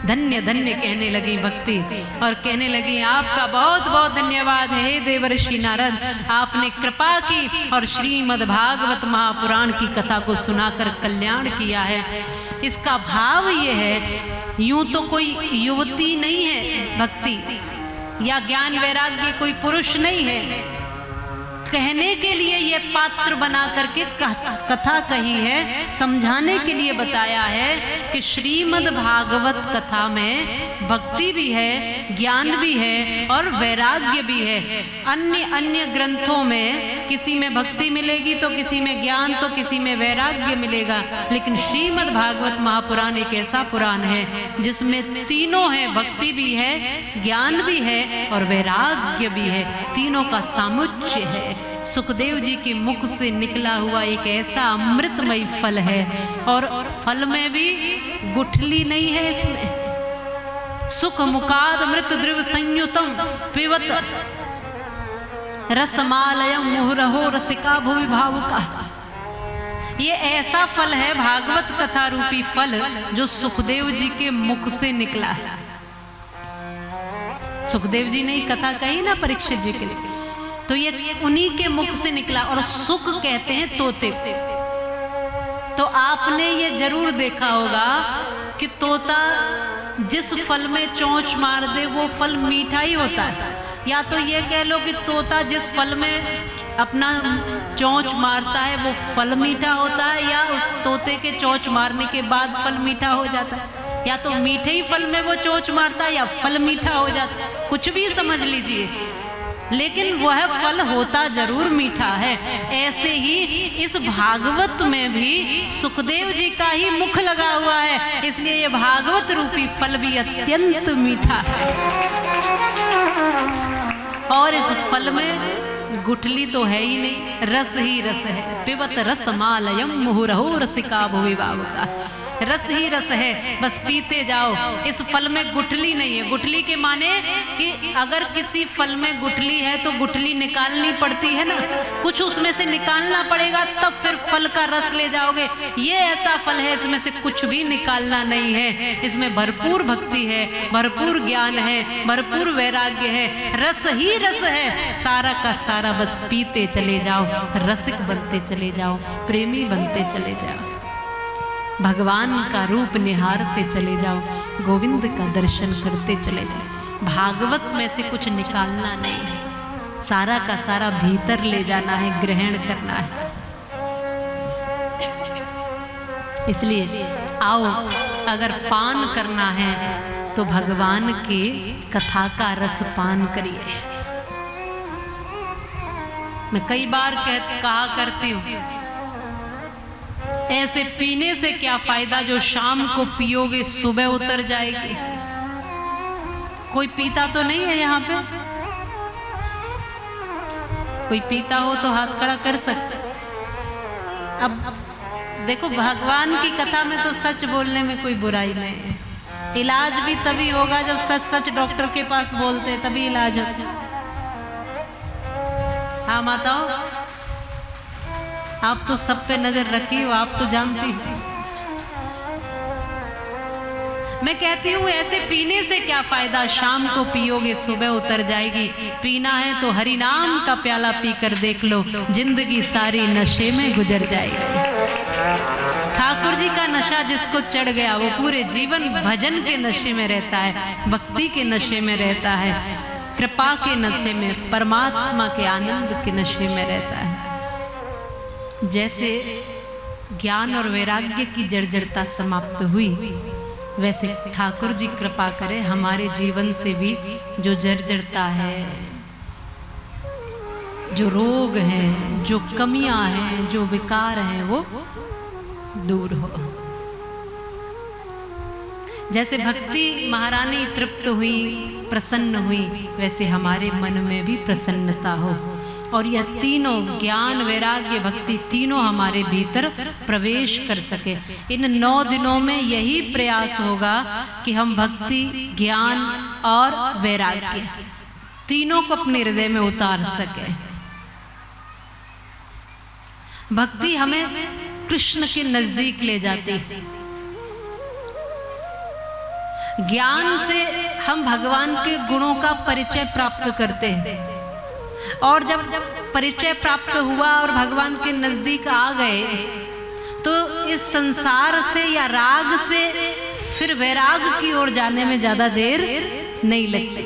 धन्य धन्य कहने लगी भक्ति और कहने लगी आपका बहुत बहुत धन्यवाद है देवर्षि नारद, आपने कृपा की और श्रीमद् भागवत महापुराण की कथा को सुनाकर कल्याण किया है। इसका भाव ये है, यूं तो कोई युवती नहीं है भक्ति या ज्ञान वैराग्य कोई पुरुष नहीं है, कहने के लिए ये पात्र बना करके कथा कही है, समझाने के लिए बताया है कि श्रीमद् भागवत कथा में भक्ति भी है, ज्ञान भी है और वैराग्य भी है। अन्य अन्य ग्रंथों में किसी में भक्ति मिलेगी तो किसी में ज्ञान तो किसी में वैराग्य मिलेगा, लेकिन श्रीमद् भागवत महापुराण एक ऐसा पुराण है जिसमें तीनों है, भक्ति भी है, ज्ञान भी है और वैराग्य भी है, तीनों का सामुच्य है। सुखदेव जी के मुख से निकला हुआ एक ऐसा अमृतमय फल है और फल में भी गुठली नहीं है, इसमें सुख मुखाद अमृत द्रव संयुतम पिबत रसमालयम मुहुरहो रसिका भुवि भावुका। ये ऐसा फल है भागवत कथा रूपी फल जो सुखदेव जी के मुख से निकला है। सुखदेव जी ने कथा कही ना परीक्षित जी के लिए, तो ये उन्हीं के मुख से निकला। और सुख कहते हैं तोते। तो आपने ये जरूर देखा होगा कि तोता जिस फल में चोंच मार दे वो फल मीठा ही होता है, या तो ये कह लो कि तोता जिस फल में अपना चोंच मारता है वो फल मीठा होता है, या उस तोते के चोंच मारने के बाद फल मीठा हो जाता है, या तो मीठे ही फल में वो चोंच मारता है या फल मीठा हो जाता है, कुछ भी समझ लीजिए, लेकिन वह फल होता जरूर मीठा है। ऐसे ही इस भागवत में भी सुखदेव जी का ही मुख लगा हुआ है, इसलिए ये भागवत रूपी फल भी अत्यंत मीठा है। और इस फल में गुठली तो है ही नहीं, रस ही रस है। पिबत रसमालयम मुहुरहो रसिका भुवि भावुका। रस ही रस है, बस पीते जाओ। इस फल में गुठली नहीं है। गुठली के माने कि अगर किसी फल में गुठली है तो गुठली निकालनी पड़ती है ना, कुछ उसमें से निकालना पड़ेगा तब फिर फल का रस ले जाओगे। ये ऐसा फल है इसमें से कुछ भी निकालना नहीं है, इसमें भरपूर भक्ति है, भरपूर ज्ञान है, भरपूर वैराग्य है, रस ही रस है सारा का सारा। बस पीते चले जाओ, रसिक बनते चले जाओ, प्रेमी बनते चले जाओ, भगवान का रूप निहारते चले जाओ, गोविंद का दर्शन करते चले जाओ। भागवत में से कुछ निकालना नहीं है, सारा का सारा भीतर ले जाना है, ग्रहण करना है। इसलिए आओ, अगर पान करना है तो भगवान के कथा का रस पान करिए। मैं कई बार कहा करती हूँ, ऐसे पीने से क्या फायदा जो शाम को पियोगे सुबह उतर जाएगी। कोई पीता तो नहीं है यहाँ पे? कोई पीता हो तो हाथ खड़ा कर सकते। अब देखो, भगवान की कथा में तो सच बोलने में कोई बुराई नहीं है। इलाज भी तभी होगा जब सच सच डॉक्टर के पास बोलते, तभी इलाज होता। हाँ माताओं, आप तो सब पे नजर रखी हो, आप तो जानती हो। मैं कहती हूँ ऐसे पीने से क्या फायदा, शाम को पियोगे सुबह उतर जाएगी। पीना है तो हरि नाम का प्याला पीकर देख लो, जिंदगी सारी नशे में गुजर जाएगी। ठाकुर जी का नशा जिसको चढ़ गया वो पूरे जीवन भजन के नशे में रहता है, भक्ति के नशे में रहता है, कृपा के नशे में, परमात्मा के आनंद के नशे में रहता है। जैसे ज्ञान और वैराग्य की जर्जरता समाप्त हुई, वैसे ठाकुर जी कृपा करे हमारे जीवन से भी जो जर्जरता है, जो रोग हैं, जो कमियां हैं, जो विकार हैं, वो दूर हो। जैसे भक्ति महारानी तृप्त हुई, प्रसन्न हुई, वैसे हमारे मन में भी प्रसन्नता हो और यह तीनों ज्ञान वैराग्य भक्ति तीनों हमारे भीतर प्रवेश कर सके। इन 9 दिनों में यही प्रयास होगा कि हम भक्ति, ज्ञान और वैराग्य तीनों को अपने हृदय में उतार सके। भक्ति हमें कृष्ण के नजदीक ले जाती है। ज्ञान से हम भगवान के गुणों का परिचय प्राप्त करते हैं, और जब परिचय प्राप्त हुआ और भगवान के नजदीक आ गए तो इस संसार से या राग से फिर वैराग की ओर जाने में ज्यादा देर नहीं लगती।